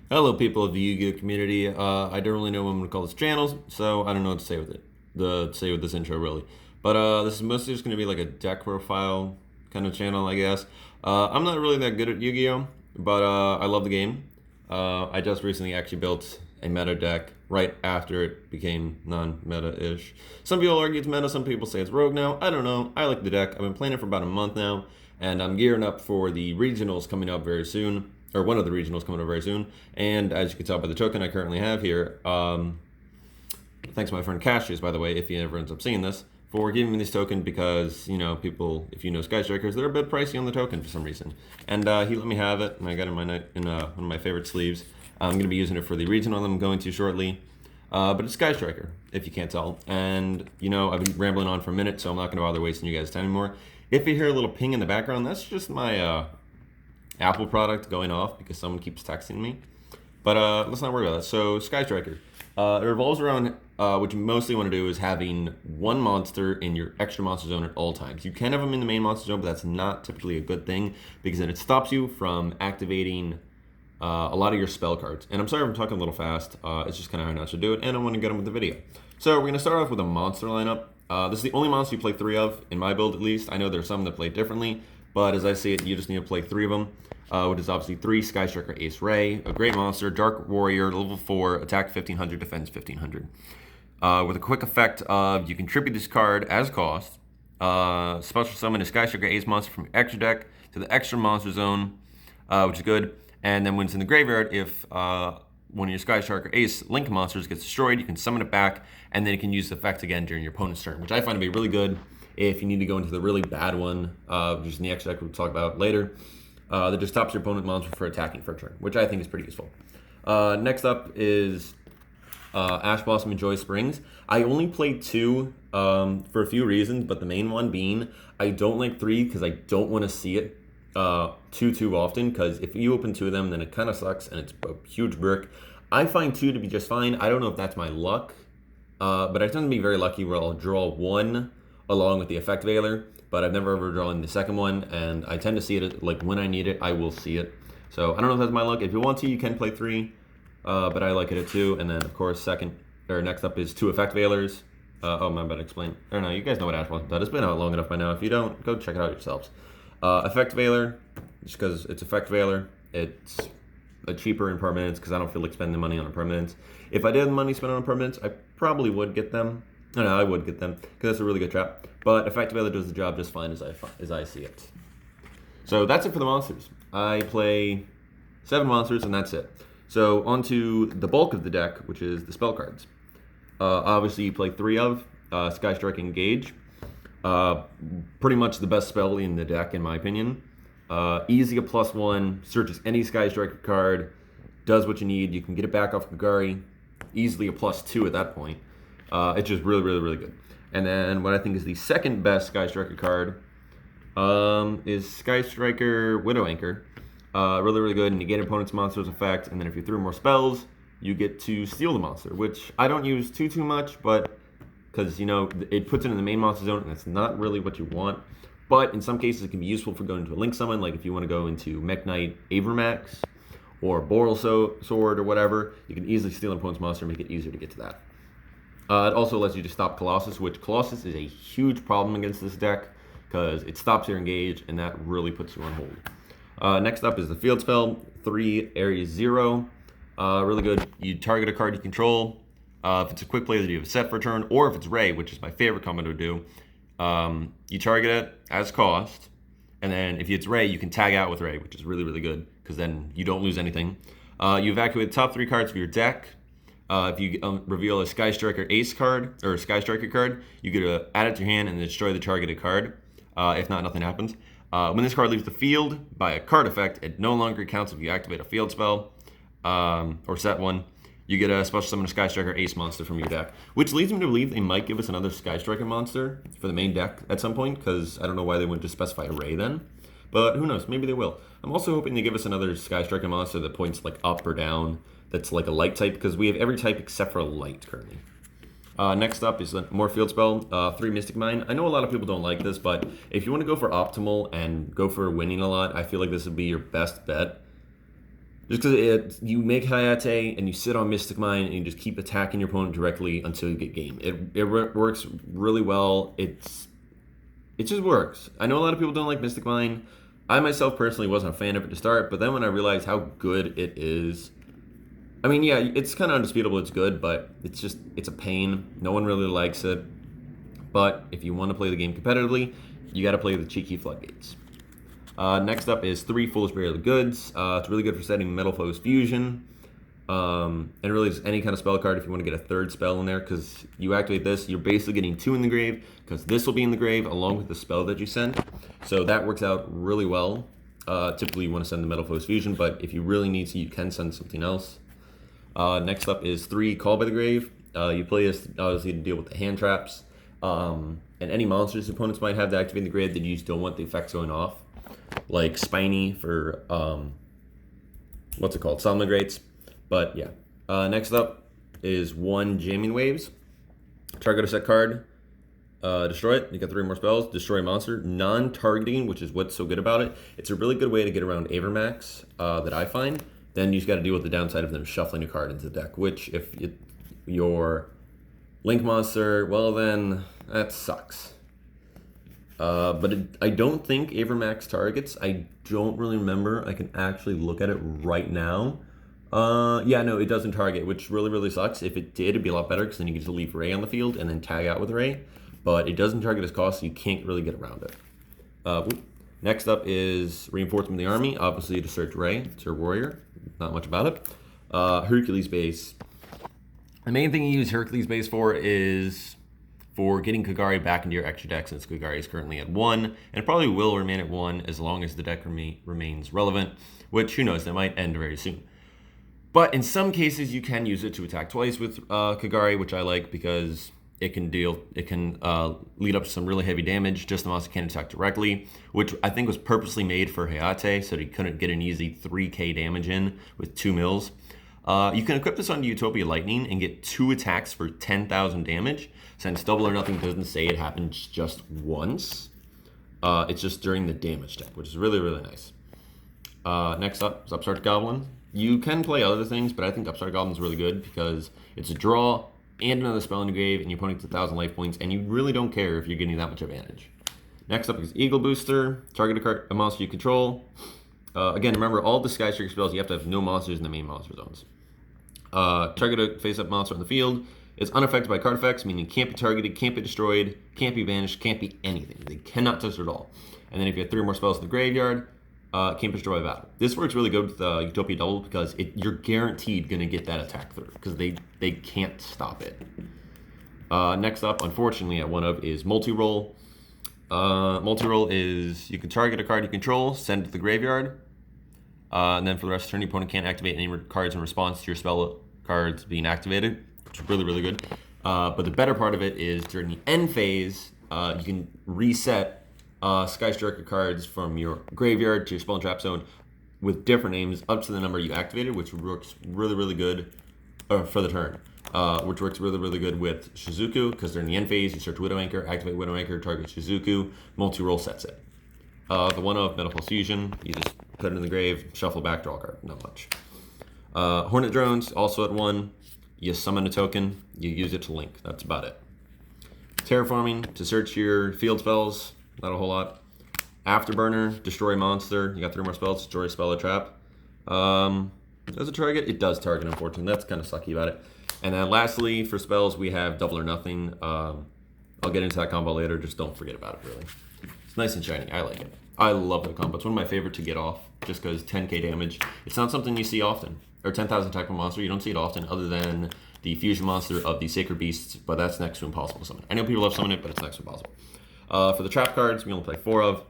Hello, people of the Yu-Gi-Oh community. I don't really know what I'm gonna call this channel, so I don't know what to say with it. Say with this intro really. But this is mostly just gonna be like a deck profile kind of channel, I guess. I'm not really that good at Yu-Gi-Oh, but I love the game. I just recently actually built a meta deck right after it became non-meta-ish. Some people argue it's meta, some people say it's rogue now. I don't know. I like the deck. I've been playing it for about a month now, and I'm gearing up for the regionals coming up very soon, or one of the regionals coming up very soon. And as you can tell by the token I currently have here, thanks to my friend Cassius, by the way, if he ever ends up seeing this, for giving me this token because, you know, people, if you know Sky Strikers, they're a bit pricey on the token for some reason. And he let me have it, and I got it in one of my favorite sleeves. I'm going to be using it for the regional I'm going to shortly. But it's Sky Striker, if you can't tell. And, you know, I've been rambling on for a minute, so I'm not going to bother wasting you guys' time anymore. If you hear a little ping in the background, that's just my Apple product going off because someone keeps texting me. But let's not worry about that. So Sky Striker, it revolves around what you mostly want to do is having one monster in your extra monster zone at all times. You can have them in the main monster zone, but that's not typically a good thing because then it stops you from activating a lot of your spell cards. And I'm sorry if I'm talking a little fast. It's just kind of how I should do it, and I want to get on with the video. So we're going to start off with a monster lineup. This is the only monster you play 3 of, in my build at least. I know there's some that play differently, but as I see it, you just need to play 3 of them. Which is obviously 3 Sky Striker Ace Ray, a great monster, Dark Warrior, level 4, attack 1500, defense 1500. With a quick effect of you contribute this card as cost, special summon a Sky Striker Ace monster from your extra deck to the extra monster zone, which is good. And then when it's in the graveyard, if one of your Sky Striker Ace Link monsters gets destroyed, you can summon it back, and then you can use the effect again during your opponent's turn, which I find to be really good if you need to go into the really bad one, which is in the extra deck we'll talk about later. That just stops your opponent monster for attacking for a turn, which I think is pretty useful. Next up is Ash Blossom and Joy Springs. I only played 2 for a few reasons, but the main one being I don't like 3 because I don't want to see it too often, because if you open 2 of them, then it kind of sucks and it's a huge brick. I find 2 to be just fine. I don't know if that's my luck, but I tend to be very lucky where I'll draw 1 along with the Effect Veiler, but I've never ever drawn the second one, and I tend to see it like when I need it, I will see it. So I don't know if that's my luck. If you want to, you can play 3, but I like it at 2. And then of course next up is 2 Effect Veilers. Oh, my bad, to explain. I don't know, you guys know what Ash Blossom does. It's been out long enough by now. If you don't, go check it out yourselves. Effect Veiler, just because it's Effect Veiler, it's a cheaper in permanents because I don't feel like spending money on a permanent. If I did have money spent on a permanent, I probably would get them. No, I would get them because that's a really good trap. But Effect Veiler does the job just fine as I see it. So that's it for the monsters. I play 7 monsters and that's it. So on to the bulk of the deck, which is the spell cards. Obviously, you play 3 of Sky Strike Engage. Pretty much the best spell in the deck, in my opinion. Easy a +1, searches any Sky Striker card, does what you need. You can get it back off Kagari. Easily a +2 at that point. It's just really good. And then what I think is the second best Sky Striker card is Sky Striker Widow Anchor. Really good, and you get opponent's monster's effect, and then if you throw more spells, you get to steal the monster, which I don't use too much, but because, you know, it puts it in the main monster zone, and it's not really what you want. But in some cases, it can be useful for going into a Link Summon, like if you want to go into Mech Knight Avermax, or Boral Sword, or whatever, you can easily steal an opponent's monster and make it easier to get to that. It also lets you to stop Colossus, which Colossus is a huge problem against this deck because it stops your engage, and that really puts you on hold. Next up is the field spell, 3 Area 0. Really good. You target a card you control. If it's a quick play that you have set for a turn, or if it's Ray, which is my favorite combo to do, you target it as cost, and then if it's Ray, you can tag out with Ray, which is really good because then you don't lose anything. You evacuate the top 3 cards of your deck. If you reveal a Sky Striker Ace card, or a Sky Striker card, you get to add it to your hand and destroy the targeted card. If not, nothing happens. When this card leaves the field by a card effect, it no longer counts if you activate a field spell, or set one. You get a special summon a Sky Striker Ace monster from your deck, which leads me to believe they might give us another Sky Striker monster for the main deck at some point, because I don't know why they wouldn't just specify a Ray then. But who knows, maybe they will. I'm also hoping they give us another Sky Striker monster that points like up or down, that's like a light type, because we have every type except for a light currently. Next up is more field spell, 3 Mystic Mine. I know a lot of people don't like this, but if you want to go for optimal and go for winning a lot, I feel like this would be your best bet. Just because you make Hayate and you sit on Mystic Mine and you just keep attacking your opponent directly until you get game. It works really well. It just works. I know a lot of people don't like Mystic Mine. I myself personally wasn't a fan of it to start, but then when I realized how good it is, I mean, yeah, it's kind of undisputable it's good, but it's a pain. No one really likes it. But if you want to play the game competitively, you got to play the cheeky floodgates. Next up is 3 Foolish Burial Goods. It's really good for setting Metal Foes Fusion. And really just any kind of spell card if you want to get a 3rd spell in there, because you activate this, you're basically getting 2 in the grave, because this will be in the grave along with the spell that you send. So that works out really well. Typically you want to send the Metal Foes Fusion, but if you really need to, you can send something else. Next up is 3 Call by the Grave. You play this obviously to deal with the hand traps. And any monsters opponents might have to activate the grave that you just don't want the effects going off. Like Spiny for, what's it called? Somnigrates. But yeah. Next up is 1 Jamming Waves. Target a set card. Destroy it. You got 3 more spells. Destroy a monster. Non-targeting, which is what's so good about it. It's a really good way to get around Avermax that I find. Then you just got to deal with the downside of them shuffling a card into the deck, which if your Link monster, well then, that sucks. But I don't think Avermax targets. I don't really remember. I can actually look at it right now. Yeah, no, it doesn't target, which really, really sucks. If it did, it'd be a lot better, because then you get to leave Ray on the field and then tag out with Ray. But it doesn't target its cost, so you can't really get around it. Next up is Reinforcement of the Army. Obviously, to search Ray. It's her warrior. Not much about it. Hercules base. The main thing you use Hercules base for is for getting Kagari back into your extra deck, since Kagari is currently at 1, and it probably will remain at 1 as long as the deck remains relevant, which, who knows, that might end very soon. But in some cases, you can use it to attack twice with Kagari, which I like because it can lead up to some really heavy damage. Just the monster can't attack directly, which I think was purposely made for Hayate, so that he couldn't get an easy 3k damage in with 2 mills. You can equip this onto Utopia Lightning and get 2 attacks for 10,000 damage. Since Double or Nothing doesn't say it happens just once, it's just during the damage deck, which is really, really nice. Next up is Upstart Goblin. You can play other things, but I think Upstart Goblin is really good because it's a draw and another spell in the grave, and your opponent gets 1,000 life points, and you really don't care if you're getting that much advantage. Next up is Eagle Booster. Target a monster you control. Again, remember, all the Sky Striker spells, you have to have no monsters in the main monster zones. Target a face-up monster on the field. It's unaffected by card effects, meaning it can't be targeted, can't be destroyed, can't be banished, can't be anything. They cannot touch it at all. And then if you have 3 more spells in the graveyard, can't be destroyed by battle. This works really good with Utopia Double because you're guaranteed going to get that attack through because they can't stop it. Next up, unfortunately, at 1 of is Multi-Roll. Multi-Roll is you can target a card you control, send it to the graveyard, and then for the rest of the turn, your opponent can't activate any cards in response to your spell cards being activated, which is really, really good. But the better part of it is during the end phase, you can reset Sky Striker cards from your graveyard to your spell and trap zone with different names up to the number you activated, which works really, really good for the turn. Which works really, really good with Shizuku, because during the end phase, you search Widow Anchor, activate Widow Anchor, target Shizuku, multi-roll sets it. The one of Metal Fusion, you just put it in the grave, shuffle back, draw a card, not much. Hornet Drones, also at 1, you summon a token, you use it to link, that's about it. Terraforming, to search your field spells, not a whole lot. Afterburner, destroy monster, you got 3 more spells, destroy spell or trap. Does it target? It does target, unfortunately, that's kind of sucky about it. And then lastly, for spells, we have Double or Nothing. I'll get into that combo later, just don't forget about it, really. It's nice and shiny, I like it. I love that combo, it's one of my favorite to get off, just because 10k damage. It's not something you see often, or 10,000 attack per monster, you don't see it often, other than the fusion monster of the Sacred Beasts, but that's next to impossible to summon. I know people love summoning it, but it's next to impossible. For the trap cards, we only play 4 of.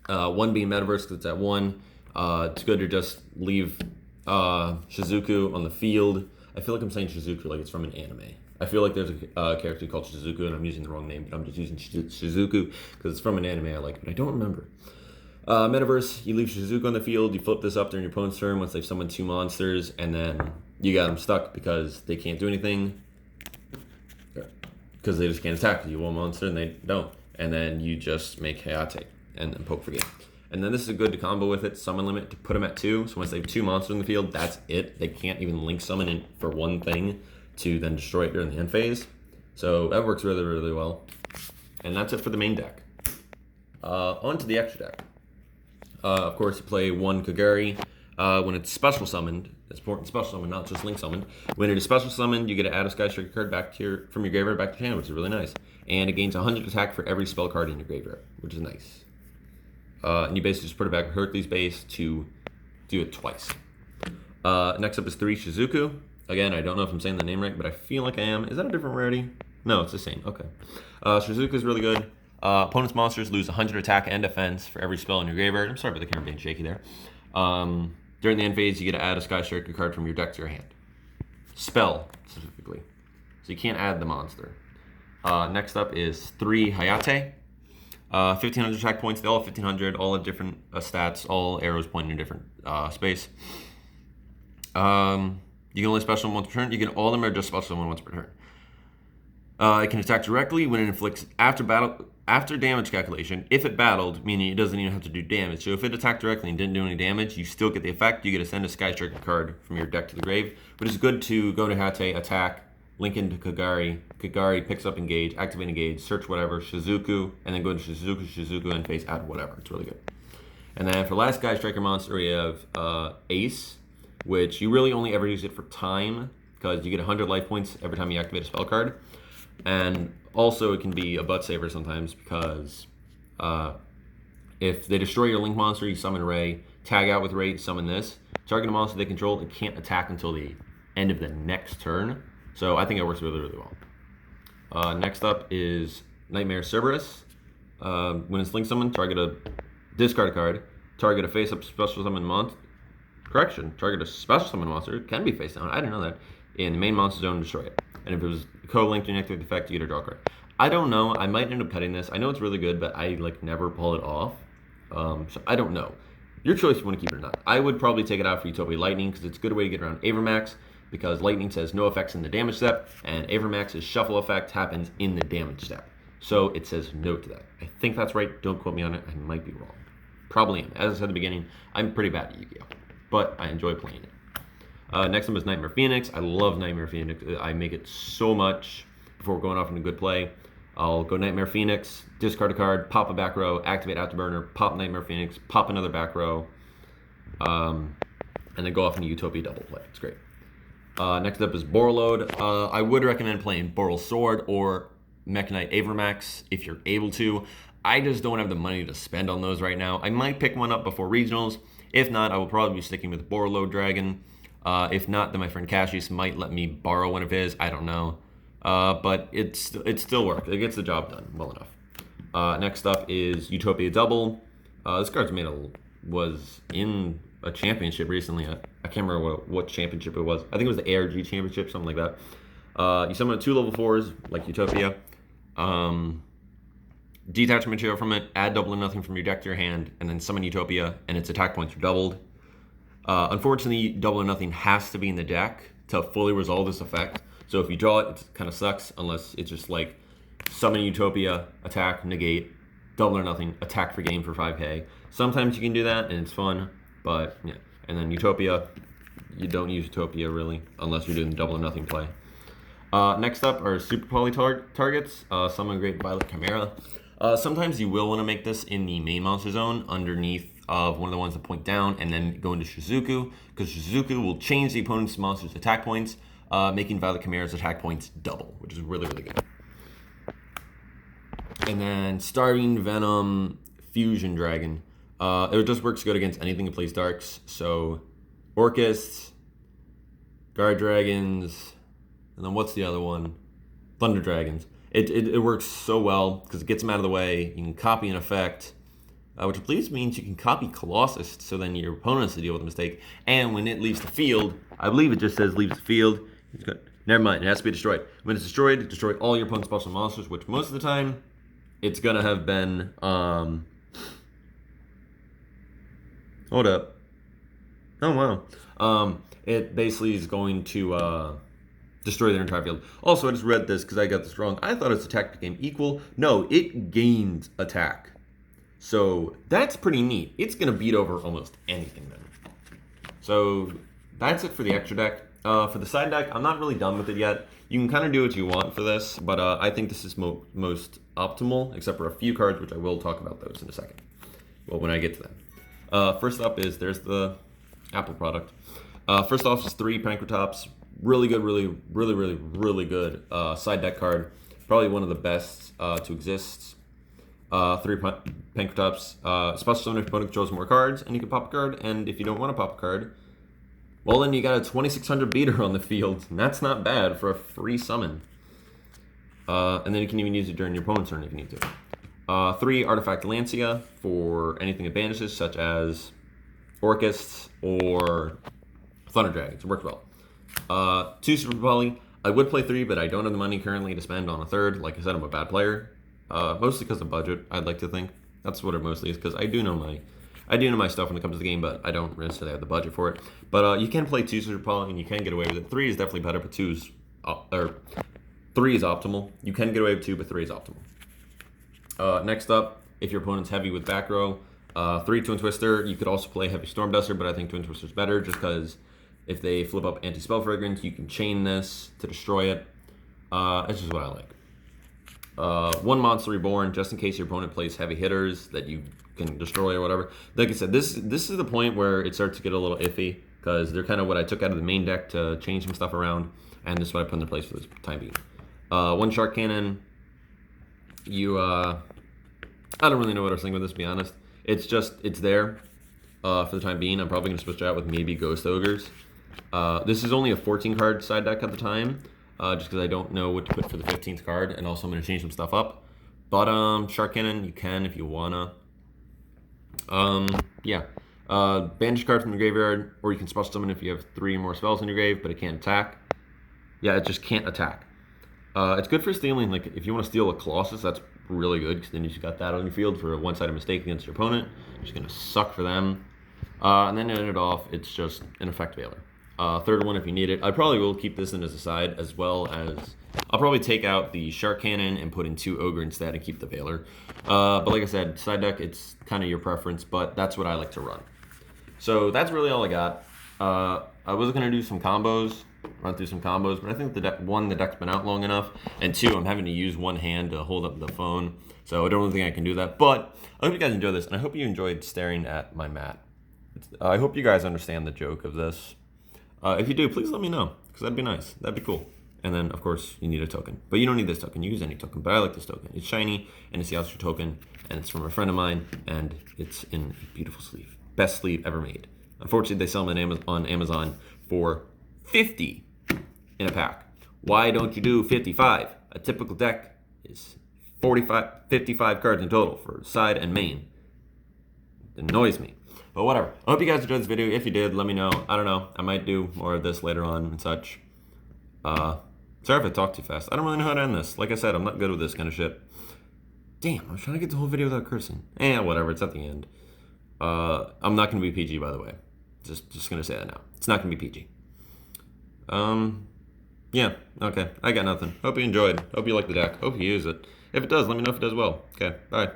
1 being Metaverse, because it's at 1. It's good to just leave Shizuku on the field. I feel like I'm saying Shizuku like it's from an anime. I feel like there's a character called Shizuku, and I'm using the wrong name, but I'm just using Shizuku because it's from an anime I like, but I don't remember. Metaverse, you leave Shizuku on the field, you flip this up during your opponent's turn once they've summoned 2 monsters, and then you got them stuck because they can't do anything, because they just can't attack you. 1 monster and they don't. And then you just make Hayate and then poke for game. And then this is good to combo with it. Summon limit to put them at 2. So once they have 2 monsters in the field, that's it. They can't even link summon in for one thing to then destroy it during the end phase. So that works really, really well. And that's it for the main deck. On to the extra deck. Of course, you play 1 Kagari. When it's special summoned, it's important special summon, not just link summoned. When it is special summoned, you get to add a Sky Striker card back to from your graveyard back to hand, which is really nice. And it gains 100 attack for every spell card in your graveyard, which is nice. And you basically just put it back at Hercules base to do it twice. Next up is 3 Shizuku. Again, I don't know if I'm saying the name right, but I feel like I am. Is that a different rarity? No, it's the same. Okay. Shizuku is really good. Opponent's monsters lose 100 attack and defense for every spell in your graveyard. I'm sorry about the camera being shaky there. During the end phase, you get to add a Sky Striker card from your deck to your hand. Spell, specifically. So you can't add the monster. Next up is 3 Hayate. 1,500 attack points. They all have 1,500. All have different stats. All arrows pointing in a different space. You can only special them once per turn. You can all of them are just special them once per turn. It can attack directly when it inflicts after damage calculation. If it battled, meaning it doesn't even have to do damage. So if it attacked directly and didn't do any damage, you still get the effect. You get to send a Sky Striker card from your deck to the grave, which is good to go to Hate, attack, link into Kagari. Kagari picks up engage, activate engage, search whatever, Shizuku, and then go to Shizuku, and face add whatever. It's really good. And then for last Sky Striker monster, we have Ace, which you really only ever use it for time, because you get 100 life points every time you activate a spell card. And also it can be a butt saver sometimes, because if they destroy your link monster, you summon Ray, tag out with Ray, summon this. Target a monster they control, it can't attack until the end of the next turn. So I think it works really, really well. Next up is Nightmare Cerberus. When it's link summoned, discard a card, target a face-up special summon monster. Correction, target a special summon monster, it can be face down, I didn't know that, in the main monster zone, destroy it. And if it was co-linked to an activate effect, you get a draw card. I don't know, I might end up cutting this. I know it's really good, but I never pull it off. So I don't know. Your choice if you want to keep it or not. I would probably take it out for Utopia Lightning, because it's a good way to get around Avermax, because Lightning says no effects in the damage step, and Avermax's shuffle effect happens in the damage step. So it says no to that. I think that's right, don't quote me on it, I might be wrong. Probably am. As I said at the beginning, I'm pretty bad at YuGiOh, but I enjoy playing it. Next one is Nightmare Phoenix. I love Nightmare Phoenix. I make it so much before going off into good play. I'll go Nightmare Phoenix, discard a card, pop a back row, activate Afterburner, pop Nightmare Phoenix, pop another back row, and then go off into Utopia double play. It's great. Next up is Borreload. I would recommend playing Boral Sword or Mechanite Avermax if you're able to. I just don't have the money to spend on those right now. I might pick one up before regionals. If not, I will probably be sticking with Borreload Dragon. If not, then my friend Cassius might let me borrow one of his. I don't know. But it still works. It gets the job done well enough. Next up is Utopia Double. This card's was in a championship recently. I can't remember what championship it was. I think it was the ARG championship, something like that. You summon 2 level 4s, like Utopia. Detach material from it, add double or nothing from your deck to your hand, and then summon Utopia, and its attack points are doubled. Unfortunately, double or nothing has to be in the deck to fully resolve this effect. So if you draw it, it kind of sucks, unless it's just like summon Utopia, attack, negate, double or nothing, attack for game for 5k. Sometimes you can do that, and it's fun, but yeah. And then Utopia, you don't use Utopia really, unless you're doing the double or nothing play. Next up are Super Poly targets. Summon Great Violet Chimera. Sometimes you will want to make this in the main monster zone underneath of one of the ones that point down, and then go into Shizuku, because Shizuku will change the opponent's monster's attack points, making Violet Chimera's attack points double, which is really, really good. And then Starving Venom Fusion Dragon. It just works good against anything that plays darks. So Orcus, Guard Dragons, and then what's the other one? Thunder Dragons. It works so well because it gets them out of the way. You can copy an effect, which I believe means you can copy Colossus, so then your opponent has to deal with the mistake. And when it leaves the field, I believe it just says leaves the field. It's good. Never mind, it has to be destroyed. When it's destroyed, destroy all your opponent's special monsters, which most of the time, it's gonna have been, hold up. Oh, wow. It basically is going to, destroy their entire field. Also, I just read this because I got this wrong. I thought its attack became equal. No, it gained attack. So that's pretty neat. It's going to beat over almost anything then. So that's it for the extra deck. For the side deck, I'm not really done with it yet. You can kind of do what you want for this, but I think this is most optimal, except for a few cards, which I will talk about those in a second. Well, when I get to them. First up is there's the Apple product. First off is 3 Pankratops. Really good, really good side deck card. Probably one of the best to exist. 3 Pankratops. Special summon if your opponent controls more cards, and you can pop a card. And if you don't want to pop a card, well, then you got a 2600 beater on the field. And that's not bad for a free summon. And then you can even use it during your opponent's turn if you need to. 3 Artifact Lancia for anything it banishes, such as Orcists or Thunder Dragons. It worked well. 2 Super Poly. I would play 3, but I don't have the money currently to spend on a 3rd. Like I said, I'm a bad player. Mostly because of budget, I'd like to think. That's what it mostly is, because I do know my stuff when it comes to the game, but I don't necessarily have the budget for it. But you can play 2 Super Poly, and you can get away with it. 3 is definitely better, but 3 is optimal. You can get away with 2, but 3 is optimal. Next up, if your opponent's heavy with back row, 3 Twin Twister. You could also play Heavy Storm Duster, but I think Twin Twister's better just because if they flip up Anti-Spell Fragrance, you can chain this to destroy it. It's just what I like. 1 Monster Reborn, just in case your opponent plays heavy hitters that you can destroy or whatever. Like I said, this is the point where it starts to get a little iffy, because they're kind of what I took out of the main deck to change some stuff around, and this is what I put in their place for this time being. 1 Shark Cannon. I don't really know what I was thinking with this, to be honest. It's there for the time being. I'm probably going to switch it out with maybe Ghost Ogres. This is only a 14 card side deck at the time, just because I don't know what to put for the 15th card, and also I'm going to change some stuff up. But Shark Cannon, you can if you wanna. Yeah. Banish card from the graveyard, or you can special summon if you have 3 more spells in your grave, but it can't attack. Yeah, it just can't attack. It's good for stealing, like if you want to steal a Colossus, that's really good, because then you just got that on your field for a one-sided mistake against your opponent. It's going to suck for them. And then to end it off, it's just an Effect Veiler. 3rd one if you need it. I probably will keep this in as a side, as well as I'll probably take out the Shark Cannon and put in 2 Ogre instead and keep the Veiler. But like I said, side deck, it's kind of your preference, but that's what I like to run. So that's really all I got. I was going to do some combos, run through some combos, but I think the deck's been out long enough, and 2, I'm having to use one hand to hold up the phone, so I don't really think I can do that. But I hope you guys enjoyed this, and I hope you enjoyed staring at my mat. I hope you guys understand the joke of this. If you do, please let me know, because that'd be nice. That'd be cool. And then, of course, you need a token. But you don't need this token. You use any token, but I like this token. It's shiny, and it's the Ultra token, and it's from a friend of mine, and it's in a beautiful sleeve. Best sleeve ever made. Unfortunately, they sell them on Amazon for $50 in a pack. Why don't you do 55? A typical deck is 55 cards in total for side and main. It annoys me. But whatever. I hope you guys enjoyed this video. If you did, let me know. I don't know. I might do more of this later on and such. Sorry if I talk too fast. I don't really know how to end this. Like I said, I'm not good with this kind of shit. Damn, I was trying to get the whole video without cursing. Whatever. It's at the end. I'm not going to be PG, by the way. Just going to say that now. It's not going to be PG. Yeah. Okay. I got nothing. Hope you enjoyed. Hope you like the deck. Hope you use it. If it does, let me know if it does well. Okay. Bye.